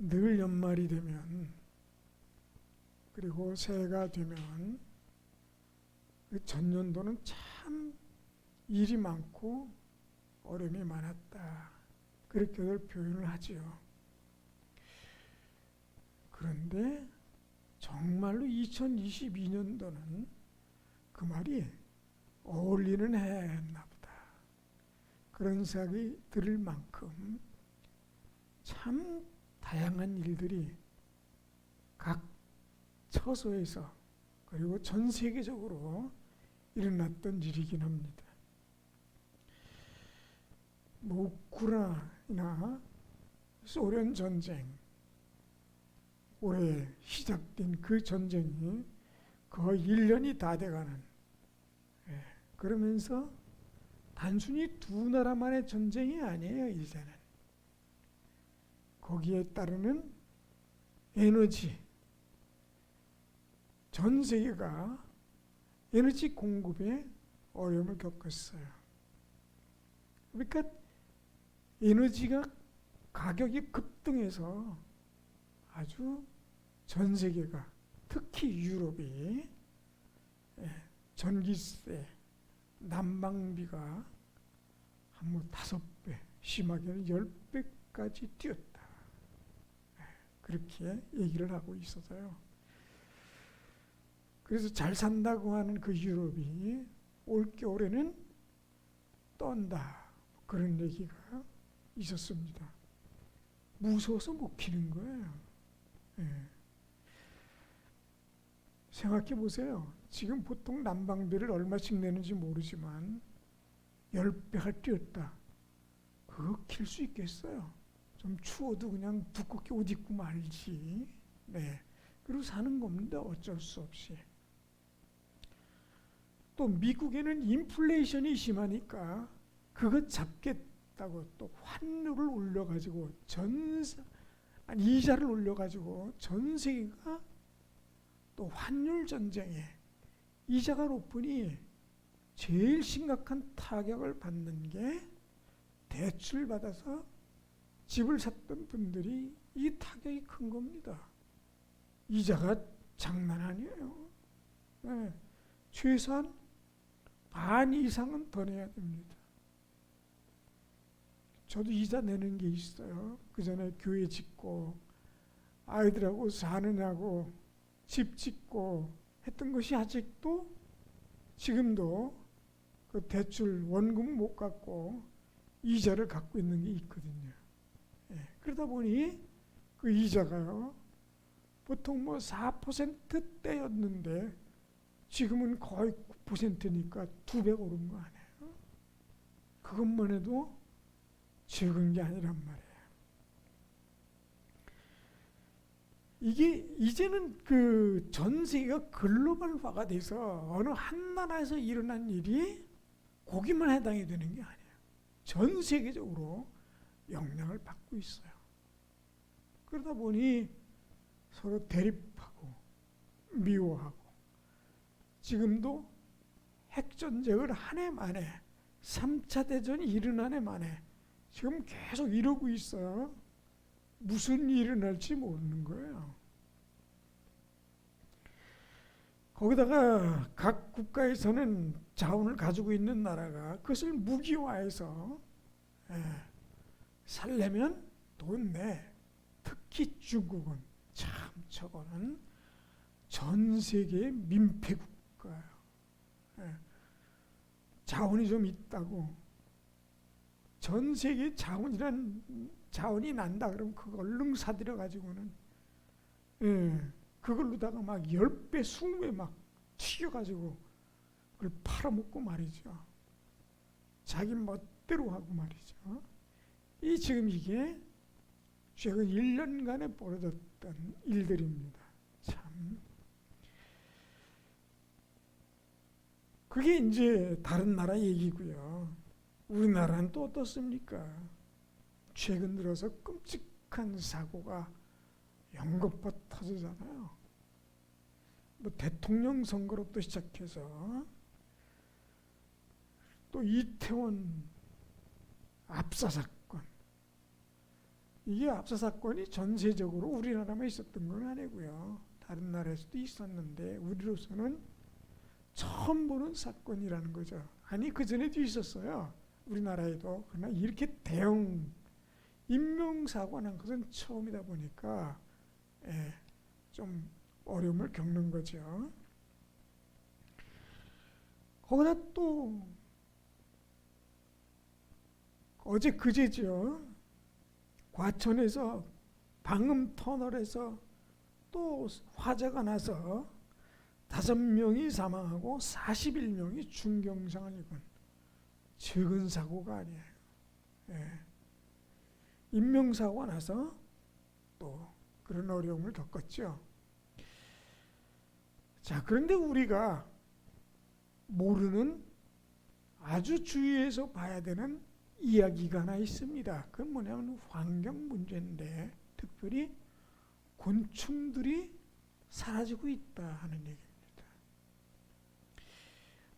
늘 연말이 되면 그리고 새해가 되면 그 전년도는 참 일이 많고 어려움이 많았다. 그렇게들 표현을 하지요. 그런데 정말로 2022년도는 그 말이 어울리는 해였나 보다. 그런 생각이 들을 만큼 참 다양한 일들이 각 처소에서 그리고 전 세계적으로 일어났던 일이긴 합니다. 우크라이나 소련 전쟁, 올해 시작된 그 전쟁이 거의 1년이 다 돼가는, 그러면서 단순히 두 나라만의 전쟁이 아니에요. 이제는 거기에 따르는 에너지, 전 세계가 에너지 공급에 어려움을 겪었어요. 그러니까 에너지가 가격이 급등해서 아주 전 세계가, 특히 유럽이 전기세, 난방비가 한 5배, 심하게는 10배까지 뛰었다. 그렇게 얘기를 하고 있어서요. 그래서 잘 산다고 하는 그 유럽이 올겨울에는 떤다. 그런 얘기가 있었습니다. 무서워서 못 키는 거예요. 생각해 보세요. 지금 보통 난방비를 얼마씩 내는지 모르지만 10배가 뛰었다. 그거 킬 수 있겠어요? 좀 추워도 그냥 두껍게 옷 입고 말지. 그리고 사는 겁니다. 어쩔 수 없이. 또 미국에는 인플레이션이 심하니까 그거 잡겠다고 또 환율을 올려가지고 이자를 올려가지고 전 세계가 또 환율 전쟁에 이자가 높으니 제일 심각한 타격을 받는 게 대출 받아서 집을 샀던 분들이 이 타격이 큰 겁니다. 이자가 장난 아니에요. 최소한 반 이상은 더 내야 됩니다. 저도 이자 내는 게 있어요. 그 전에 교회 짓고 아이들하고 사느냐고 집 짓고 했던 것이 아직도 지금도 그 대출 원금 못 갚고 이자를 갖고 있는 게 있거든요. 그러다 보니 그 이자가요, 보통 4%대였는데 지금은 거의 9%니까 2배 오른 거 아니에요. 그것만 해도 적은 게 아니란 말이에요. 이게 이제는 그 전 세계가 글로벌화가 돼서 어느 한 나라에서 일어난 일이 거기만 해당이 되는 게 아니에요. 전 세계적으로 영향을 받고 있어요. 그러다 보니 서로 대립하고 미워하고, 지금도 핵전쟁을 한 해 만에 3차 대전이 일어난 해 만에 지금 계속 이러고 있어요. 무슨 일이 일어날지 모르는 거예요. 거기다가 각 국가에서는 자원을 가지고 있는 나라가 그것을 무기화해서 살려면 돈 내. 특히 중국은 참 저거는 전 세계의 민폐 국가예요. 자원이 좀 있다고 전 세계 자원이 난다 그러면 그거 얼른 사들여 가지고는 그걸로다가 막 10배, 20배 막 튀겨가지고 그걸 팔아먹고 말이죠. 자기 멋대로 하고 말이죠. 지금 이게 최근 1년간에 벌어졌던 일들입니다. 참. 그게 이제 다른 나라 얘기고요. 우리나라는 또 어떻습니까? 최근 들어서 끔찍한 사고가 연거푸 터지잖아요. 대통령 선거로부터 시작해서 또 이태원 압사 사건, 이게 압사 사건이 전세적으로 우리나라만 있었던 건 아니고요. 다른 나라에서도 있었는데 우리로서는 처음 보는 사건이라는 거죠. 아니 그 전에도 있었어요. 우리나라에도. 그러나 이렇게 대형 인명사고가 난 것은 처음이다 보니까 좀 어려움을 겪는 거죠. 거기다 또 어제 그제죠. 과천에서 방음 터널에서 또 화재가 나서 5명이 사망하고 41명이 중경상을 입은 적은 사고가 아니에요. 인명사고가 나서 또 그런 어려움을 겪었죠. 자, 그런데 우리가 모르는 아주 주의해서 봐야 되는 이야기가 하나 있습니다. 그건 뭐냐면 환경 문제인데 특별히 곤충들이 사라지고 있다 하는 얘기입니다.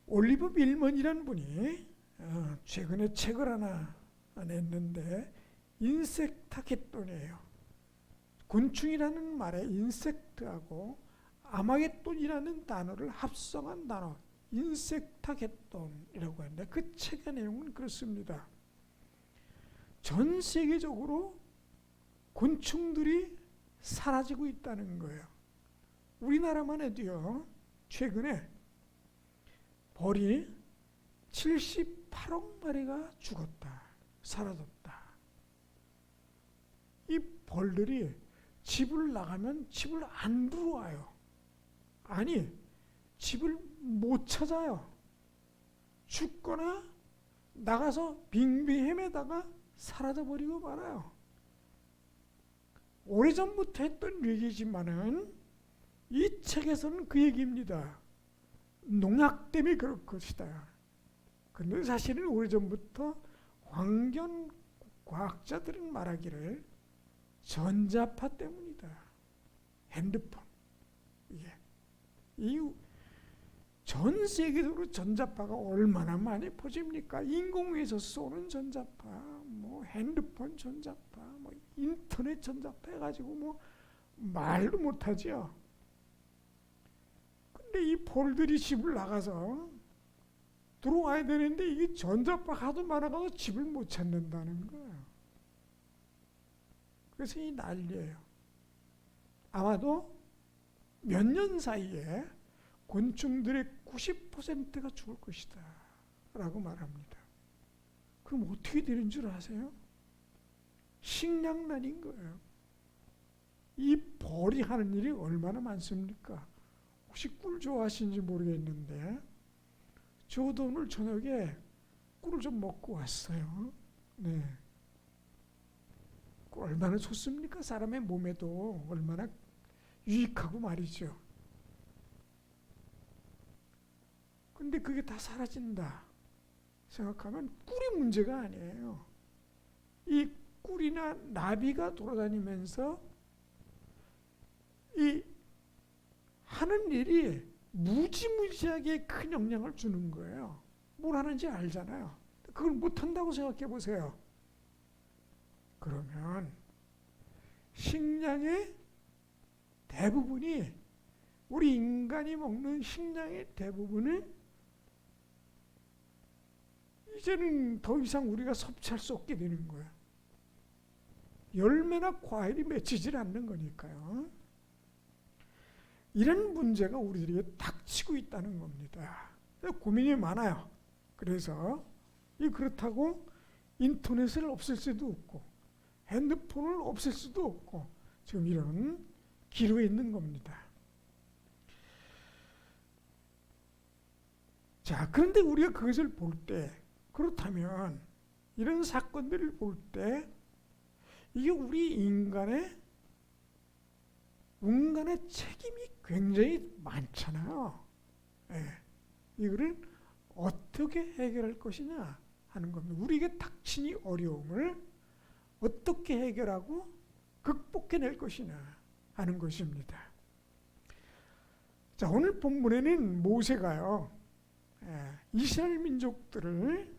올리버 밀먼이라는 분이 최근에 책을 하나 냈는데 인섹타게돈이에요. 곤충이라는 말에 인섹트하고 아마겟돈이라는 단어를 합성한 단어 인섹타게돈이라고 하는데 그 책의 내용은 그렇습니다. 전 세계적으로 곤충들이 사라지고 있다는 거예요. 우리나라만 해도요. 최근에 벌이 78억 마리가 죽었다. 사라졌다. 이 벌들이 집을 나가면 집을 안 들어와요. 아니 집을 못 찾아요. 죽거나 나가서 빙빙 헤매다가 사라져버리고 말아요. 오래전부터 했던 얘기지만은 이 책에서는 그 얘기입니다. 농약 때문에 그럴 것이다. 그런데 사실은 오래전부터 환경과학자들은 말하기를 전자파 때문이다. 핸드폰. 이 전 세계적으로 전자파가 얼마나 많이 퍼집니까? 인공위에서 쏘는 전자파, 뭐 핸드폰 전자파, 뭐 인터넷 전자파 해가지고 뭐 말도 못하죠. 근데 이 벌들이 집을 나가서 들어와야 되는데 이게 전자파 하도 많아가지고 집을 못 찾는다는 거예요. 그래서 이 난리예요. 아마도 몇 년 사이에 곤충들의 90%가 죽을 것이다 라고 말합니다. 그럼 어떻게 되는 줄 아세요? 식량난인 거예요. 이 벌이 하는 일이 얼마나 많습니까? 혹시 꿀 좋아하시는지 모르겠는데 저도 오늘 저녁에 꿀을 좀 먹고 왔어요. 네. 꿀 얼마나 좋습니까? 사람의 몸에도 얼마나 유익하고 말이죠. 근데 그게 다 사라진다 생각하면 꿀이 문제가 아니에요. 이 꿀이나 나비가 돌아다니면서 이 하는 일이 무지무지하게 큰 영향을 주는 거예요. 뭘 하는지 알잖아요. 그걸 못한다고 생각해 보세요. 그러면 식량의 대부분이 우리 인간이 먹는 식량의 대부분은 이제는 더 이상 우리가 섭취할 수 없게 되는 거예요. 열매나 과일이 맺히질 않는 거니까요. 이런 문제가 우리들에게 닥치고 있다는 겁니다. 고민이 많아요. 그래서 그렇다고 인터넷을 없앨 수도 없고 핸드폰을 없앨 수도 없고 지금 이런 기로에 있는 겁니다. 자, 그런데 우리가 그것을 볼 때 그렇다면 이런 사건들을 볼 때 이게 우리 인간의 책임이 굉장히 많잖아요. 이거를 어떻게 해결할 것이냐 하는 겁니다. 우리에게 닥친 이 어려움을 어떻게 해결하고 극복해낼 것이냐 하는 것입니다. 자, 오늘 본문에는 모세가요, 이스라엘 민족들을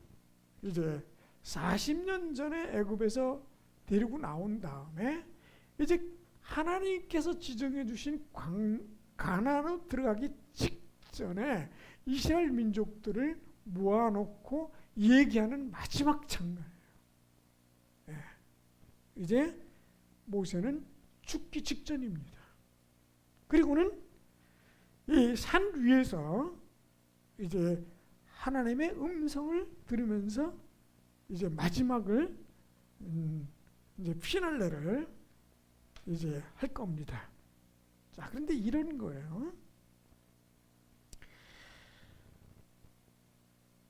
이제 40년 전에 애굽에서 데리고 나온 다음에 이제 하나님께서 지정해 주신 가나안으로 들어가기 직전에 이스라엘 민족들을 모아놓고 얘기하는 마지막 장면이에요. 이제 모세는 죽기 직전입니다. 그리고는 이 산 위에서 이제 하나님의 음성을 들으면서 이제 마지막을 이제 피날레를 이제 할 겁니다. 자, 그런데 이런 거예요.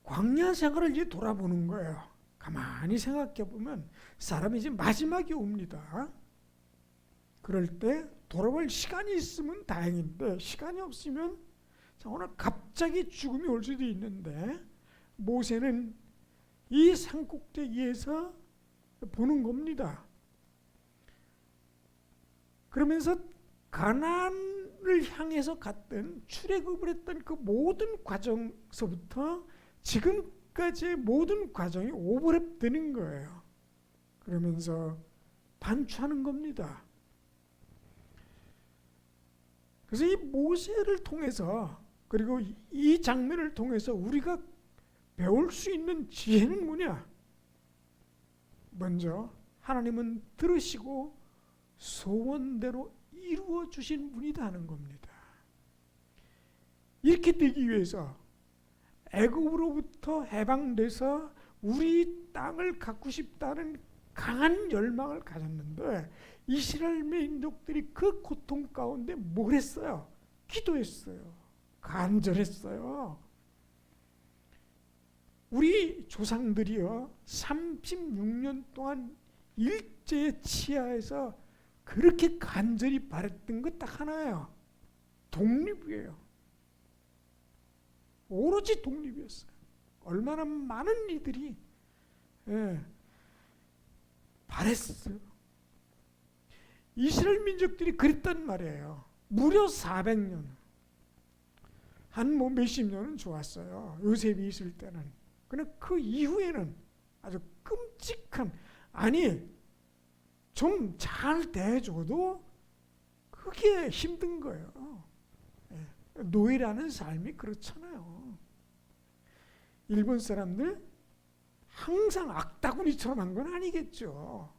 광야 생활을 이제 돌아보는 거예요. 가만히 생각해 보면 사람이 이제 마지막이 옵니다. 그럴 때 돌아볼 시간이 있으면 다행인데 시간이 없으면 오늘 갑자기 죽음이 올 수도 있는데 모세는 이 산꼭대기에서 보는 겁니다. 그러면서 가나안을 향해서 갔던 출애굽을 했던 그 모든 과정서부터 지금까지의 모든 과정이 오버랩 되는 거예요. 그러면서 반추하는 겁니다. 그래서 이 모세를 통해서 그리고 이 장면을 통해서 우리가 배울 수 있는 지혜는 뭐냐? 먼저 하나님은 들으시고 소원대로 이루어 주신 분이다 하는 겁니다. 이렇게 되기 위해서 애굽으로부터 해방돼서 우리 땅을 갖고 싶다는 강한 열망을 가졌는데 이스라엘 민족들이 그 고통 가운데 뭘 했어요? 기도했어요. 간절했어요. 우리 조상들이요 36년 동안 일제의 치하에서 그렇게 간절히 바랬던 것 딱 하나예요. 독립이에요. 오로지 독립이었어요. 얼마나 많은 이들이 바랬어요. 이스라엘 민족들이 그랬단 말이에요. 무려 400년. 한 뭐 몇십 년은 좋았어요. 요셉이 있을 때는. 그러나 그 이후에는 아주 끔찍한, 아니 좀 잘 대해줘도 그게 힘든 거예요. 노예라는 삶이 그렇잖아요. 일본 사람들 항상 악다구니처럼 한 건 아니겠죠.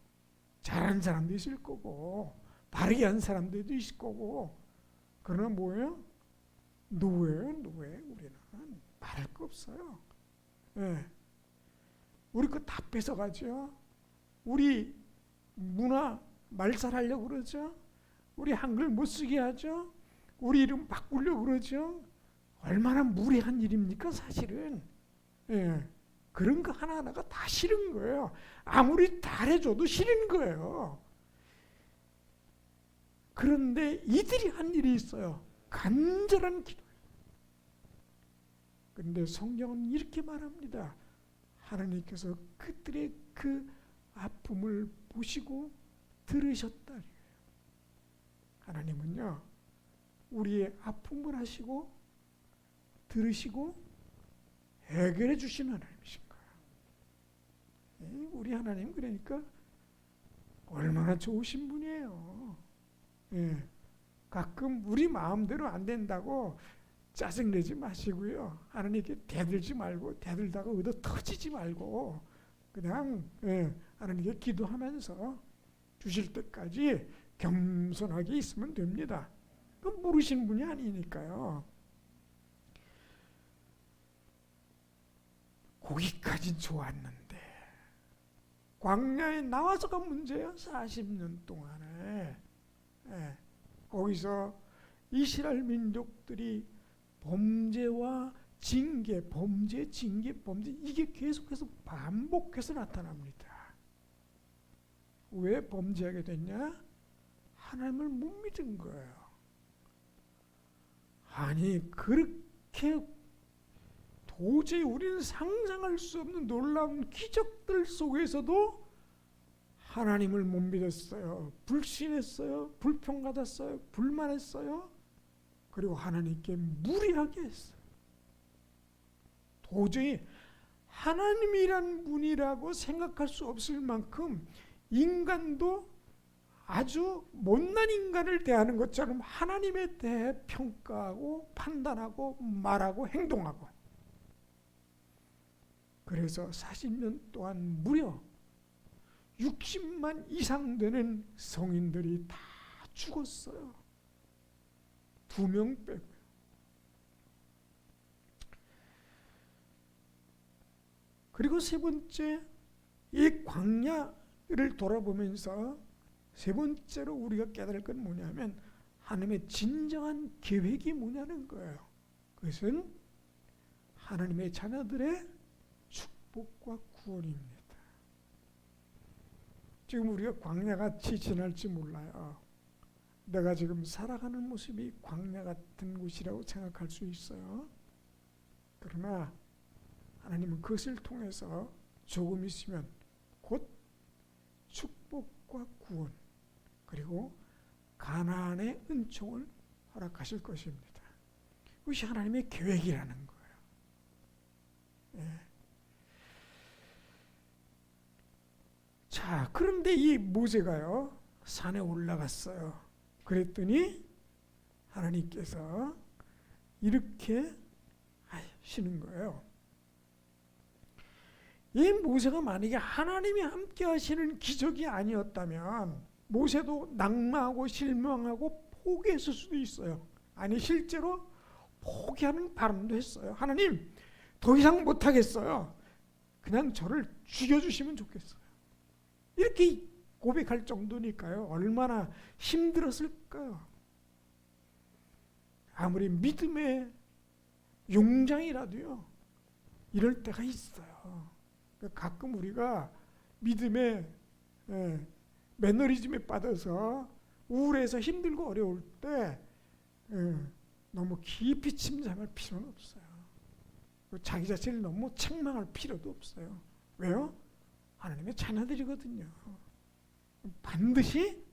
잘하는 사람도 있을 거고 바르게 한 사람들도 있을 거고. 그러나 뭐예요? 노예예요. 노예. 우리는 말할 거 없어요. 우리 거 다 뺏어가죠. 우리 문화 말살하려고 그러죠. 우리 한글 못 쓰게 하죠. 우리 이름 바꾸려고 그러죠. 얼마나 무례한 일입니까 사실은. 그런 거 하나하나가 다 싫은 거예요. 아무리 잘해줘도 싫은 거예요. 그런데 이들이 한 일이 있어요. 간절한 기도예요. 그런데 성경은 이렇게 말합니다. 하나님께서 그들의 그 아픔을 보시고 들으셨다. 하나님은요 우리의 아픔을 하시고 들으시고 해결해 주시는 하나님이신 거예요. 우리 하나님 그러니까 얼마나 좋으신 분이에요. 가끔 우리 마음대로 안 된다고 짜증내지 마시고요. 하나님께 대들지 말고 대들다가 얻어 터지지 말고 그냥 하나님께 기도하면서 주실 때까지 겸손하게 있으면 됩니다. 그 모르시는 분이 아니니까요. 거기까진 좋았는데 광야에 나와서가 문제예요. 40년 동안에. 거기서 이스라엘 민족들이 범죄와 징계, 범죄, 징계, 범죄 이게 계속해서 반복해서 나타납니다. 왜 범죄하게 됐냐? 하나님을 못 믿은 거예요. 아니 그렇게 도저히 우리는 상상할 수 없는 놀라운 기적들 속에서도 하나님을 못 믿었어요. 불신했어요. 불평받았어요. 불만했어요. 그리고 하나님께 무리하게 했어요. 도저히 하나님이란 분이라고 생각할 수 없을 만큼 인간도 아주 못난 인간을 대하는 것처럼 하나님에 대해 평가하고 판단하고 말하고 행동하고, 그래서 40년 동안 무려 60만 이상 되는 성인들이 다 죽었어요. 2명 빼고요. 그리고 세 번째, 이 광야를 돌아보면서 세 번째로 우리가 깨달을 건 뭐냐면 하나님의 진정한 계획이 뭐냐는 거예요. 그것은 하나님의 자녀들의 축복과 구원입니다. 지금 우리가 광야같이 지날지 몰라요. 내가 지금 살아가는 모습이 광야 같은 곳이라고 생각할 수 있어요. 그러나 하나님은 그것을 통해서 조금 있으면 곧 축복과 구원, 그리고 가나안의 은총을 허락하실 것입니다. 그것이 하나님의 계획이라는 거예요. 예. 자, 그런데 이 모세가요, 산에 올라갔어요. 그랬더니 하나님께서 이렇게 하시는 거예요. 이 모세가 만약에 하나님이 함께 하시는 기적이 아니었다면 모세도 낙마하고 실망하고 포기했을 수도 있어요. 아니, 실제로 포기하는 발언도 했어요. 하나님, 더 이상 못하겠어요. 그냥 저를 죽여주시면 좋겠어요. 이렇게 고백할 정도니까요. 얼마나 힘들었을까요? 아무리 믿음의 용장이라도요, 이럴 때가 있어요. 가끔 우리가 믿음의 매너리즘에 빠져서 우울해서 힘들고 어려울 때 너무 깊이 침잠할 필요는 없어요. 자기 자신을 너무 책망할 필요도 없어요. 왜요? 하나님의 자녀들이거든요. 반드시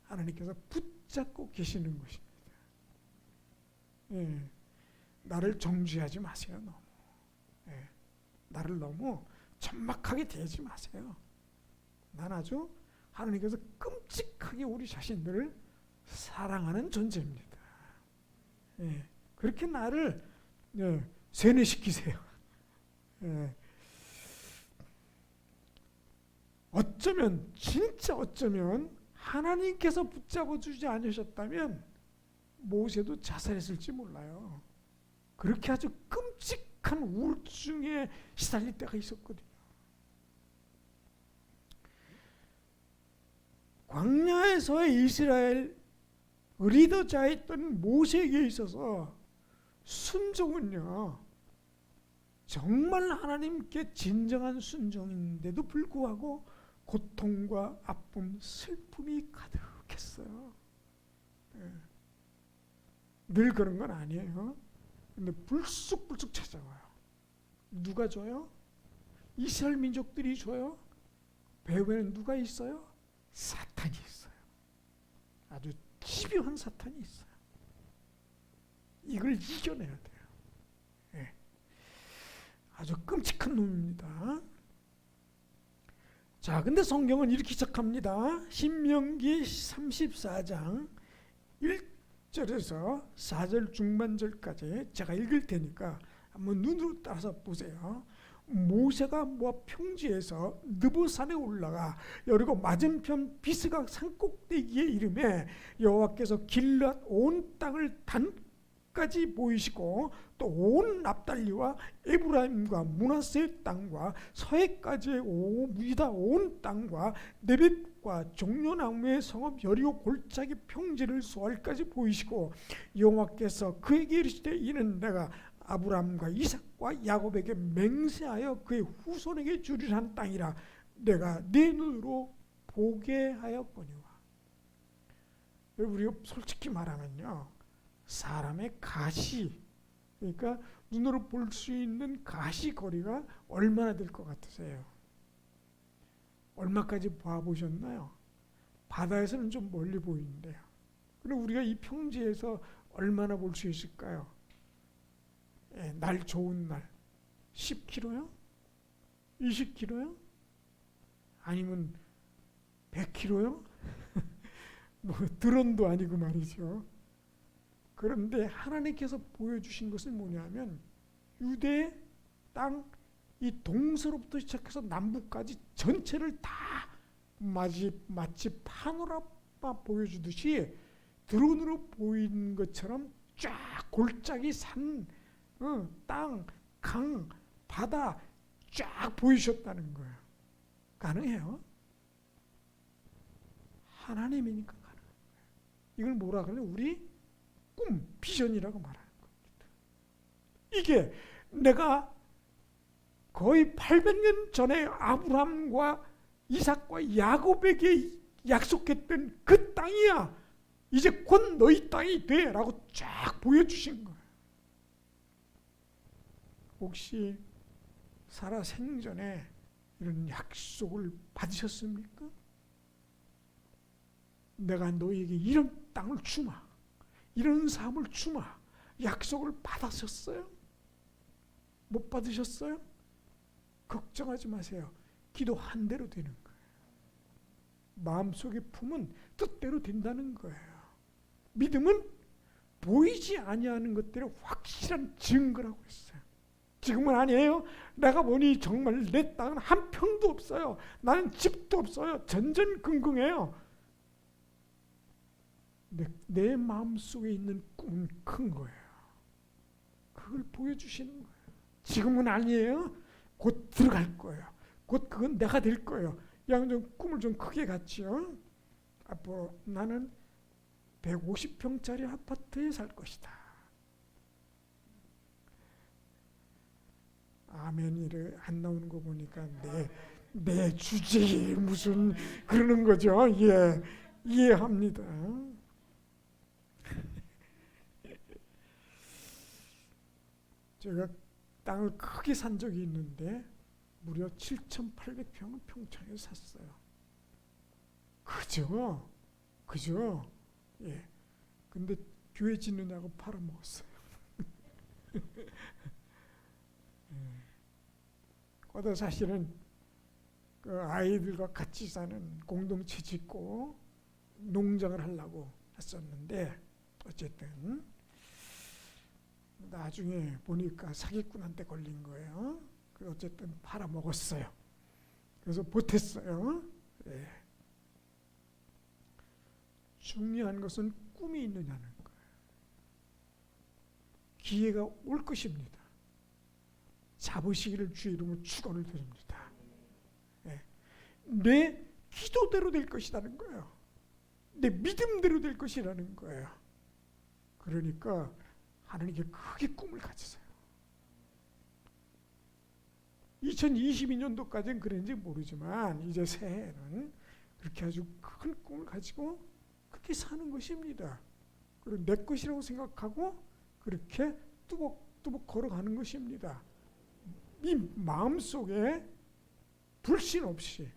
하나님께서 붙잡고 계시는 것입니다. 예, 나를 정죄하지 마세요. 너무. 예, 나를 너무 천막하게 대하지 마세요. 난 아주 하나님께서 끔찍하게 우리 자신들을 사랑하는 존재입니다. 예, 그렇게 나를 세뇌시키세요. 예. 어쩌면, 진짜 어쩌면 하나님께서 붙잡아 주지 않으셨다면 모세도 자살했을지 몰라요. 그렇게 아주 끔찍한 우울증에 시달릴 때가 있었거든요. 광야에서의 이스라엘 리더자였던 모세에게 있어서 순종은요, 정말 하나님께 진정한 순종인데도 불구하고 고통과 아픔, 슬픔이 가득했어요. 늘 그런 건 아니에요. 근데 불쑥불쑥 찾아와요. 누가 줘요? 이스라엘 민족들이 줘요. 배후에는 누가 있어요? 사탄이 있어요. 아주 집요한 사탄이 있어요. 이걸 이겨내야 돼요. 예. 아주 끔찍한 놈입니다. 자, 근데 성경은 이렇게 시작합니다. 신명기 34장 1절에서 4절 중반절까지 제가 읽을 테니까 한번 눈으로 따라서 보세요. 모세가 모압 평지에서 느보산에 올라가 여리고 맞은편 비스가 산꼭대기에 이르매 여호와께서 길앗 온 땅을 단까지 보이시고 또 온 납달리와 에브라임과 므낫세 땅과 서해까지의 유다 온 땅과 네벳과 종려나무의 성읍 여리고 골짜기 평지를 소알까지 보이시고 여호와께서 그에게 이르시되 이는 내가 아브라함과 이삭과 야곱에게 맹세하여 그의 후손에게 주리란 땅이라 내가 네 눈으로 보게 하였거니와. 우리가 솔직히 말하면요, 사람의 가시, 그러니까 눈으로 볼 수 있는 가시 거리가 얼마나 될 것 같으세요? 얼마까지 봐보셨나요? 바다에서는 좀 멀리 보이는데요. 그럼 우리가 이 평지에서 얼마나 볼 수 있을까요? 예, 날 좋은 날 10km요? 20km요? 아니면 100km요? 뭐 드론도 아니고 말이죠. 그런데 하나님께서 보여주신 것은 뭐냐면 유대 땅 이 동서로부터 시작해서 남북까지 전체를 다 마치 파노라마 보여주듯이 드론으로 보이는 것처럼 쫙 골짜기 산, 땅, 강, 바다 쫙 보이셨다는 거예요. 가능해요? 하나님이니까 가능한 거예요. 이걸 뭐라 그래요? 우리 꿈, 비전이라고 말하는 겁니다. 이게 내가 거의 800년 전에 아브라함과 이삭과 야곱에게 약속했던 그 땅이야. 이제 곧 너희 땅이 돼 라고 쫙 보여주신 거예요. 혹시 살아 생전에 이런 약속을 받으셨습니까? 내가 너희에게 이런 땅을 주마, 이런 삶을 주마, 약속을 받으셨어요? 못 받으셨어요? 걱정하지 마세요. 기도한 대로 되는 거예요. 마음속에 품은 뜻대로 된다는 거예요. 믿음은 보이지 아니하는 것들의 확실한 증거라고 했어요. 지금은 아니에요. 내가 보니 정말 내 땅은 한 평도 없어요. 나는 집도 없어요. 전전긍긍해요. 내 마음속에 있는 꿈은 큰 거예요. 그걸 보여주시는 거예요. 지금은 아니에요. 곧 들어갈 거예요. 곧 그건 내가 될 거예요. 양 좀 꿈을 좀 크게 갖지요. 앞으로 나는 150평짜리 아파트에 살 것이다. 아멘이 안 나오는 거 보니까 내 주제에 무슨 그러는 거죠. 예, 이해합니다. 제가 땅을 크게 산 적이 있는데 무려 7,800평을 평창에 샀어요. 그죠? 예. 근데 교회 짓느냐고 팔아먹었어요. 거기다 사실은 그 아이들과 같이 사는 공동체 짓고 농장을 하려고 했었는데 어쨌든 나중에 보니까 사기꾼한테 걸린 거예요. 그래서 어쨌든 팔아먹었어요. 그래서 보탰어요. 예. 중요한 것은 꿈이 있느냐는 거예요. 기회가 올 것입니다. 잡으시기를 주의 이름으로 축원을 드립니다. 예. 내 기도대로 될 것이라는 거예요. 내 믿음대로 될 것이라는 거예요. 그러니까 하나님께 크게 꿈을 가지세요. 2022년도까지는 그런지 모르지만 이제 새해에는 그렇게 아주 큰 꿈을 가지고 그렇게 사는 것입니다. 그리고 내 것이라고 생각하고 그렇게 뚜벅뚜벅 걸어가는 것입니다. 이 마음속에 불신 없이.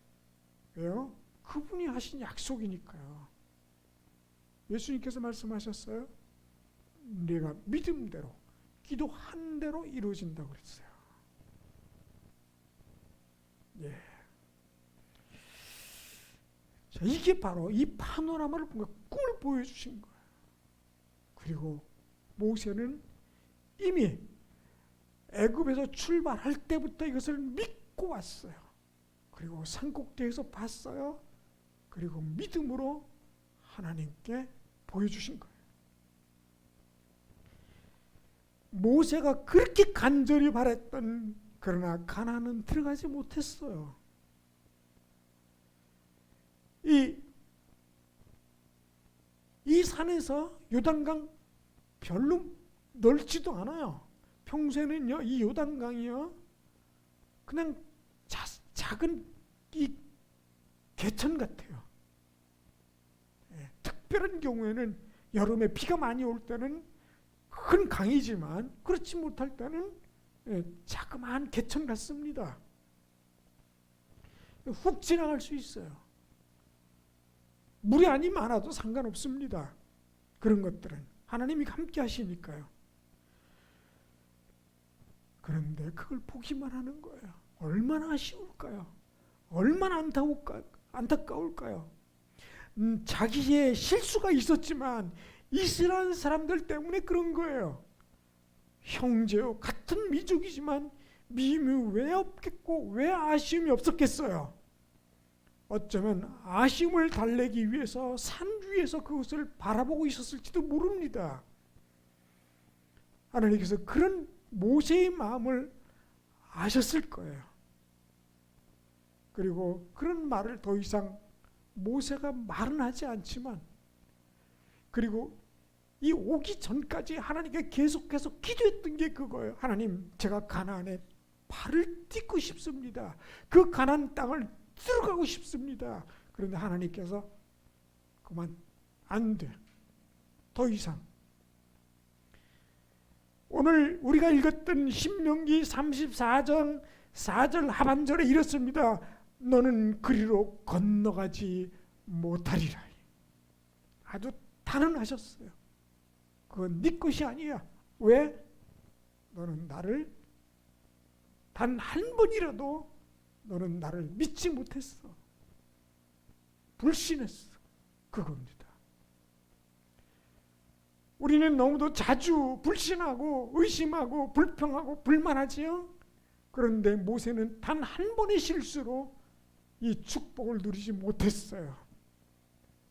왜요? 그분이 하신 약속이니까요. 예수님께서 말씀하셨어요. 내가 믿음대로 기도한 대로 이루어진다고 그랬어요. 예. 자, 이게 바로 이 파노라마를 꿈을 보여주신 거예요. 그리고 모세는 이미 애굽에서 출발할 때부터 이것을 믿고 왔어요. 그리고 산꼭대기에서 봤어요. 그리고 믿음으로 하나님께 보여주신 거예요. 모세가 그렇게 간절히 바랬던 그러나 가나안은 들어가지 못했어요. 이 산에서 요단강 별로 넓지도 않아요. 평소에는요, 이 요단강이요, 그냥 작은 이 개천 같아요. 예, 특별한 경우에는 여름에 비가 많이 올 때는 큰 강이지만 그렇지 못할 때는 자그마한 개천 같습니다. 훅 지나갈 수 있어요. 물이 아니 많아도 상관없습니다. 그런 것들은 하나님이 함께 하시니까요. 그런데 그걸 보기만 하는 거예요. 얼마나 아쉬울까요? 얼마나 안타까울까요? 자기의 실수가 있었지만 이스라엘 사람들 때문에 그런 거예요. 형제요 같은 민족이지만 미움이 왜 없겠고 왜 아쉬움이 없었겠어요? 어쩌면 아쉬움을 달래기 위해서 산 위에서 그것을 바라보고 있었을지도 모릅니다. 하나님께서 그런 모세의 마음을 아셨을 거예요. 그리고 그런 말을 더 이상 모세가 말은 하지 않지만, 그리고 이 오기 전까지 하나님께 계속해서 기도했던 게 그거예요. 하나님, 제가 가나안에 발을 딛고 싶습니다. 그 가나안 땅을 들어가고 싶습니다. 그런데 하나님께서 그만, 안 돼. 더 이상. 오늘 우리가 읽었던 신명기 34장 4절 하반절에 이렇습니다. 너는 그리로 건너가지 못하리라. 아주 단언하셨어요. 그건 네 것이 아니야. 왜? 너는 나를 단 한 번이라도 너는 나를 믿지 못했어. 불신했어. 그겁니다. 우리는 너무도 자주 불신하고 의심하고 불평하고 불만하지요. 그런데 모세는 단 한 번의 실수로 이 축복을 누리지 못했어요.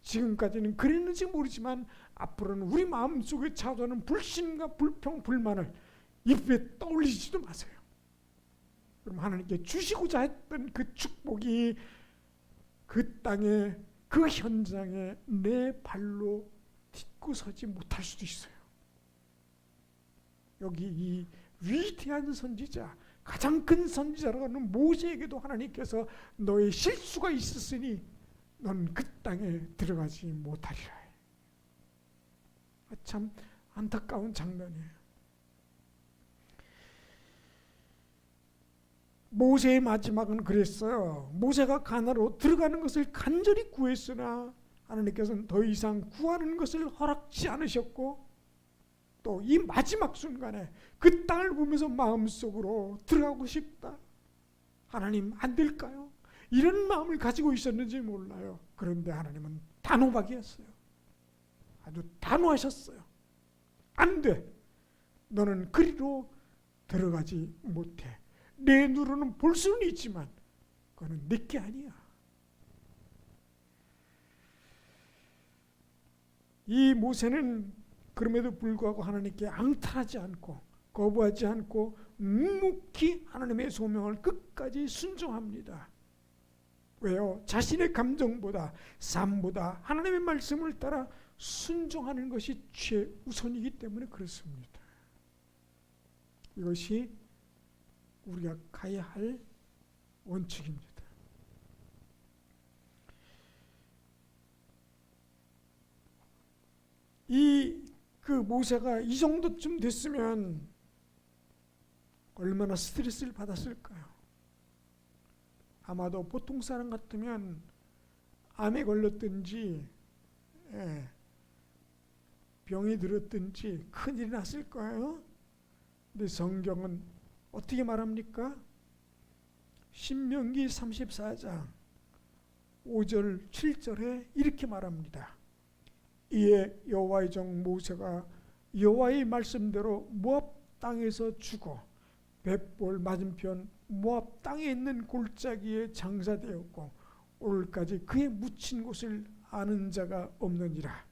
지금까지는 그랬는지 모르지만 앞으로는 우리 마음속에 찾아오는 불신과 불평, 불만을 입에 떠올리지도 마세요. 그럼 하나님께 주시고자 했던 그 축복이 그 땅에, 그 현장에 내 발로 딛고 서지 못할 수도 있어요. 여기 이 위대한 선지자, 가장 큰 선지자라고 하는 모세에게도 하나님께서 너의 실수가 있었으니 넌 그 땅에 들어가지 못하리라. 참 안타까운 장면이에요. 모세의 마지막은 그랬어요. 모세가 가나안으로 들어가는 것을 간절히 구했으나 하나님께서는 더 이상 구하는 것을 허락지 않으셨고, 또 이 마지막 순간에 그 땅을 보면서 마음속으로 들어가고 싶다. 하나님 안 될까요? 이런 마음을 가지고 있었는지 몰라요. 그런데 하나님은 단호하게 했어요. 아주 단호하셨어요. 안 돼. 너는 그리로 들어가지 못해. 내 눈으로는 볼 수는 있지만 그거는 내게 아니야. 이 모세는 그럼에도 불구하고 하나님께 앙탈하지 않고 거부하지 않고 묵묵히 하나님의 소명을 끝까지 순종합니다. 왜요? 자신의 감정보다 삶보다 하나님의 말씀을 따라 순종하는 것이 최우선이기 때문에 그렇습니다. 이것이 우리가 가야 할 원칙입니다. 그 모세가 이 정도쯤 됐으면 얼마나 스트레스를 받았을까요? 아마도 보통 사람 같으면 암에 걸렸든지 병이 들었든지 큰일이 났을 거예요. 근데 성경은 어떻게 말합니까? 신명기 34장 5절 7절에 이렇게 말합니다. 이에 여호와의 종 모세가 여호와의 말씀대로 모압 땅에서 죽어 벳볼 맞은편 모압 땅에 있는 골짜기에 장사되었고 오늘까지 그의 묻힌 곳을 아는 자가 없느니라.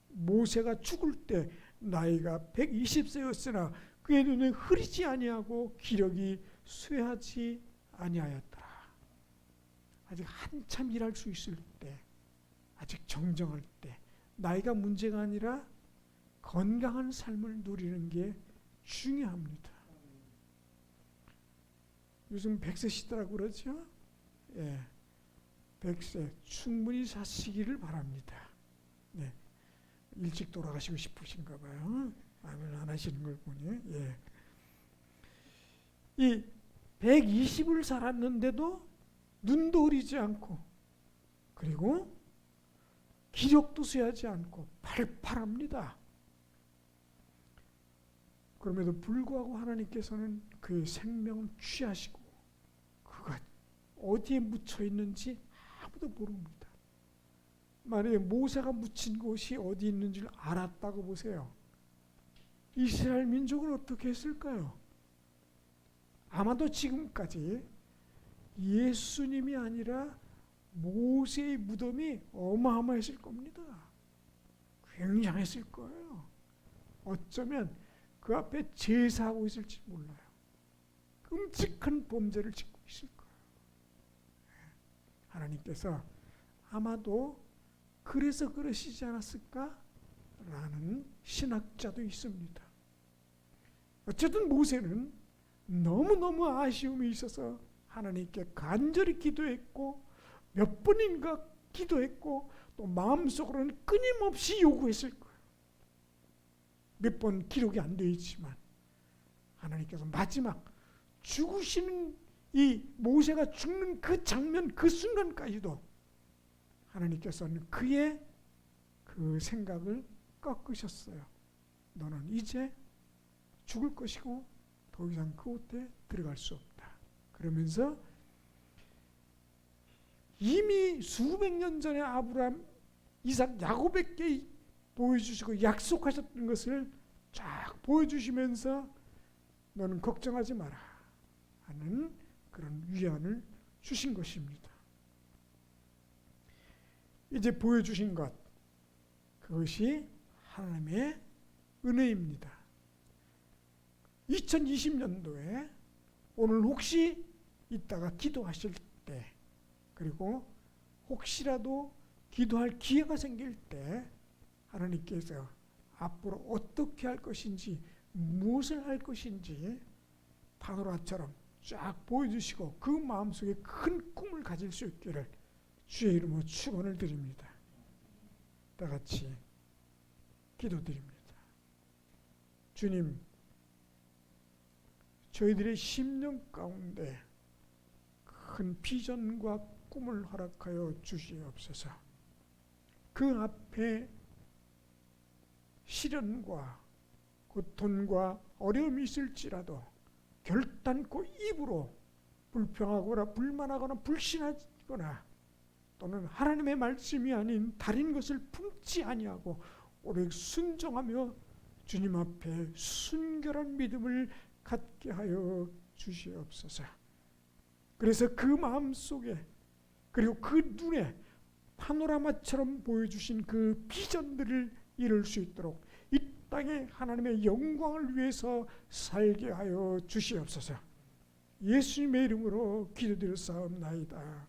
모세가 죽을 때 나이가 120세였으나 그의 눈에 흐리지 아니하고 기력이 쇠하지 아니하였더라. 아직 한참 일할 수 있을 때, 아직 정정할 때, 나이가 문제가 아니라 건강한 삶을 누리는 게 중요합니다. 요즘 100세 시대라고 그러죠? 예, 100세 충분히 사시기를 바랍니다. 네, 일찍 돌아가시고 싶으신가 봐요. 아멘 안 하시는 걸 보니. 예. 이 120을 살았는데도 눈도 흐리지 않고, 그리고 기력도 쇠하지 않고 팔팔합니다. 그럼에도 불구하고 하나님께서는 그의 생명을 취하시고 그가 어디에 묻혀 있는지 아무도 모릅니다. 만약에 모세가 묻힌 곳이 어디 있는 줄 알았다고 보세요. 이스라엘 민족은 어떻게 했을까요? 아마도 지금까지 예수님이 아니라 모세의 무덤이 어마어마했을 겁니다. 굉장했을 거예요. 어쩌면 그 앞에 제사하고 있을지 몰라요. 끔찍한 범죄를 짓고 있을 거예요. 하나님께서 아마도 그래서 그러시지 않았을까? 라는 신학자도 있습니다. 어쨌든 모세는 너무너무 아쉬움이 있어서 하나님께 간절히 기도했고 몇 번인가 기도했고 또 마음속으로는 끊임없이 요구했을 거예요. 몇 번 기록이 안 되어 있지만 하나님께서 마지막 죽으시는 이 모세가 죽는 그 장면 그 순간까지도 하나님께서는 그의 그 생각을 꺾으셨어요. 너는 이제 죽을 것이고 더 이상 그곳에 들어갈 수 없다. 그러면서 이미 수백 년 전에 아브라함, 이삭, 야곱에게 보여주시고 약속하셨던 것을 쫙 보여주시면서 너는 걱정하지 마라 하는 그런 위안을 주신 것입니다. 이제 보여주신 것, 그것이 하나님의 은혜입니다. 2020년도에 오늘 혹시 이따가 기도하실 때, 그리고 혹시라도 기도할 기회가 생길 때 하나님께서 앞으로 어떻게 할 것인지, 무엇을 할 것인지 파노라처럼 쫙 보여주시고 그 마음속에 큰 꿈을 가질 수 있기를 주의 이름으로 축원을 드립니다. 다 같이 기도드립니다. 주님, 저희들의 심령 가운데 큰 비전과 꿈을 허락하여 주시옵소서. 그 앞에 시련과 고통과 어려움이 있을지라도 결단코 입으로 불평하거나 불만하거나 불신하거나 또는 하나님의 말씀이 아닌 다른 것을 품지 아니하고 오직 순종하며 주님 앞에 순결한 믿음을 갖게 하여 주시옵소서. 그래서 그 마음 속에 그리고 그 눈에 파노라마처럼 보여주신 그 비전들을 이룰 수 있도록 이 땅에 하나님의 영광을 위해서 살게 하여 주시옵소서. 예수님의 이름으로 기도드렸사옵나이다.